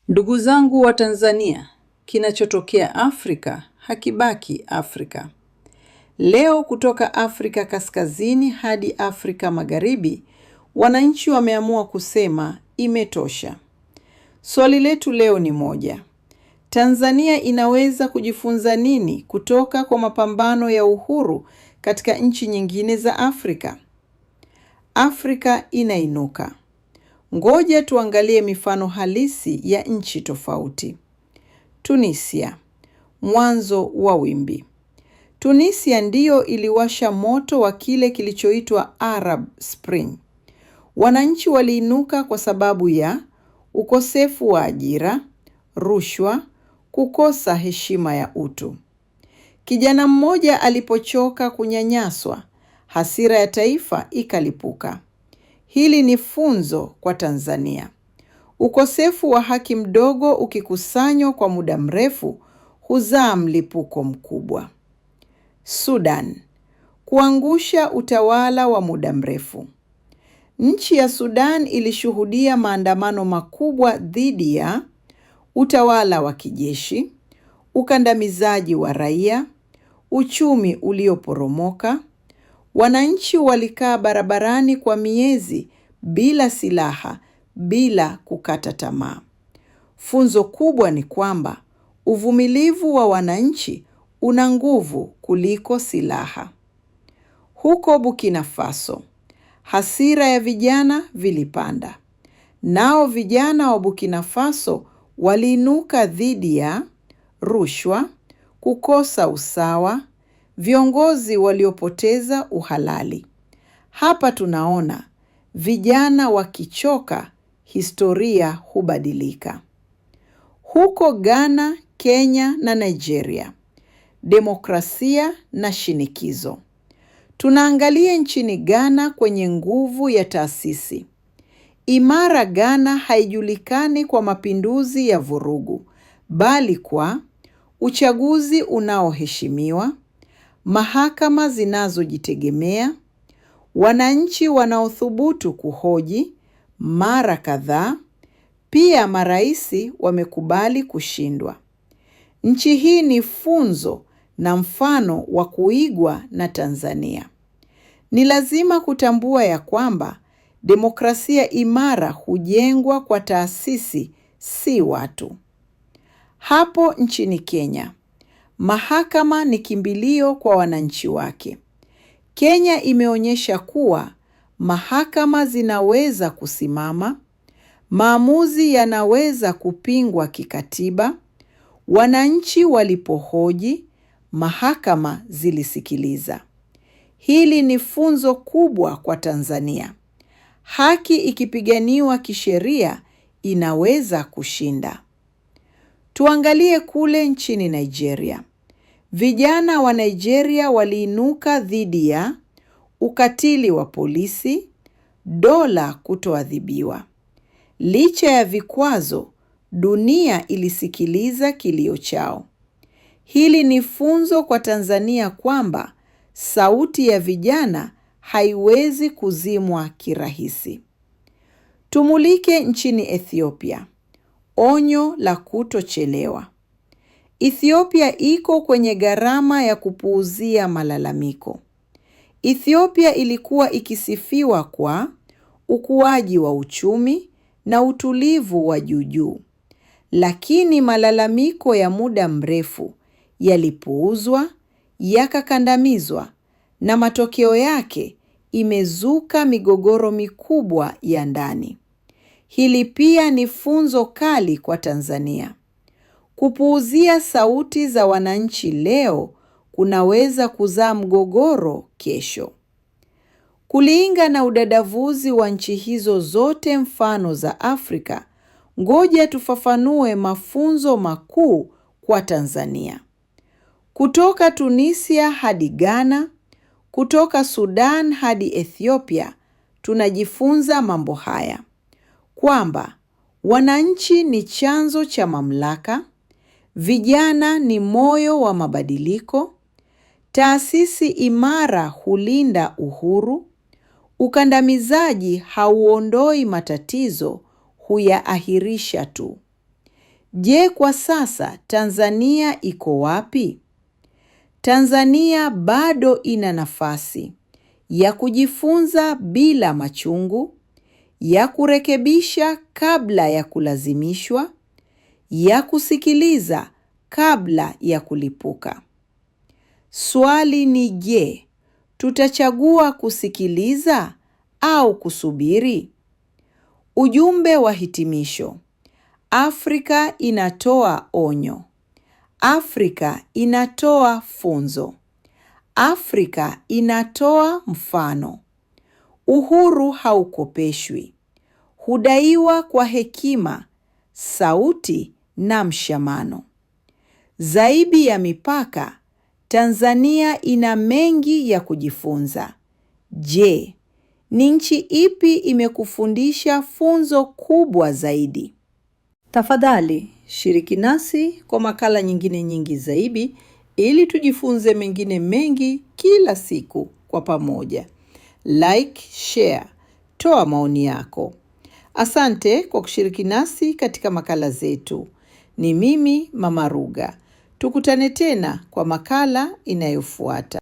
Ndugu zangu wa Tanzania, kinachotokea Afrika hakibaki Afrika. Leo kutoka Afrika Kaskazini hadi Afrika Magharibi, wananchi wameamua kusema imetosha. Swali letu leo ni moja. Tanzania inaweza kujifunza nini kutoka kwa mapambano ya uhuru katika nchi nyingine za Afrika? Afrika inainuka. Ngoja tuangalie mifano halisi ya nchi tofauti. Tunisia, mwanzo wa wimbi. Tunisia ndiyo iliwasha moto wa kile kilichoitwa Arab Spring. Wananchi waliinuka kwa sababu ya ukosefu wa ajira, rushwa, kukosa heshima ya utu. Kijana mmoja alipochoka kunyanyaswa, hasira ya taifa ikalipuka. Hili ni funzo kwa Tanzania. Ukosefu wa haki mdogo ukikusanywa kwa muda mrefu huzaa mlipuko mkubwa. Sudan, kuangusha utawala wa muda mrefu. Nchi ya Sudan ilishuhudia maandamano makubwa dhidi ya utawala wa kijeshi, ukandamizaji wa raia, uchumi ulioporomoka. Wananchi walikaa barabarani kwa miezi bila silaha, bila kukata tamaa. Funzo kubwa ni kwamba uvumilivu wa wananchi una nguvu kuliko silaha. Huko Burkina Faso, hasira ya vijana vilipanda. Nao vijana wa Burkina Faso waliinuka dhidi ya rushwa, kukosa usawa, viongozi waliopoteza uhalali. Hapa tunaona vijana wakichoka, historia hubadilika. Huko Ghana, Kenya na Nigeria, demokrasia na shinikizo. Tunaangalia nchini Ghana kwenye nguvu ya taasisi. Imara Ghana haijulikani kwa mapinduzi ya vurugu, bali kwa uchaguzi unaoheshimiwa, mahakama zinazojitegemea, wananchi wanaothubutu kuhoji mara kadhaa, pia maraisi wamekubali kushindwa. Nchi hii ni funzo na mfano wa kuigwa na Tanzania. Ni lazima kutambua ya kwamba demokrasia imara hujengwa kwa taasisi, si watu. Hapo nchini Kenya, mahakama ni kimbilio kwa wananchi wake. Kenya imeonyesha kuwa mahakama zinaweza kusimama, maamuzi yanaweza kupingwa kikatiba. Wananchi walipohoji, mahakama zilisikiliza. Hili ni funzo kubwa kwa Tanzania. Haki ikipiganiwa kisheria inaweza kushinda. Tuangalie kule nchini Nigeria. Vijana wa Nigeria waliinuka dhidi ya ukatili wa polisi, dola kutoadhibiwa. Licha ya vikwazo, dunia ilisikiliza kilio chao. Hili ni funzo kwa Tanzania kwamba sauti ya vijana haiwezi kuzimwa kirahisi. Tumulike nchini Ethiopia. Onyo la kutochelewa. Ethiopia iko kwenye gharama ya kupuuzia malalamiko. Ethiopia ilikuwa ikisifiwa kwa ukuaji wa uchumi na utulivu wa juu, lakini malalamiko ya muda mrefu yalipuuzwa, yakakandamizwa, na matokeo yake imezuka migogoro mikubwa ya ndani. Hili pia ni funzo kali kwa Tanzania. Kupuuzia sauti za wananchi leo kunaweza kuzaa mgogoro kesho. Kulinga na udadavuzi wa nchi hizo zote mfano za Afrika, ngoja tufafanue mafunzo makuu kwa Tanzania. Kutoka Tunisia hadi Ghana, kutoka Sudan hadi Ethiopia, tunajifunza mambo haya. Kwamba wananchi ni chanzo cha mamlaka, vijana ni moyo wa mabadiliko, taasisi imara hulinda uhuru, ukandamizaji hauondoi matatizo, huyaahirisha tu. Je, kwa sasa Tanzania iko wapi? Tanzania bado ina nafasi ya kujifunza bila machungu, ya kurekebisha kabla ya kulazimishwa, ya kusikiliza kabla ya kulipuka. Swali ni je, tutachagua kusikiliza au kusubiri? Ujumbe wa hitimisho. Afrika inatoa onyo. Afrika inatoa funzo. Afrika inatoa mfano. Uhuru haukopeshwi. Hudaiwa kwa hekima, sauti na mshikamano. Zaidi ya mipaka, Tanzania ina mengi ya kujifunza. Je, ni nchi ipi imekufundisha funzo kubwa zaidi? Tafadhali, shiriki nasi kwa makala nyingine nyingi zaidi ili tujifunze mengine mengi kila siku kwa pamoja. Like, share, toa maoni yako. Asante kwa kushiriki nasi katika makala zetu. Ni mimi Mama Ruga. Tukutane tena kwa makala inayofuata.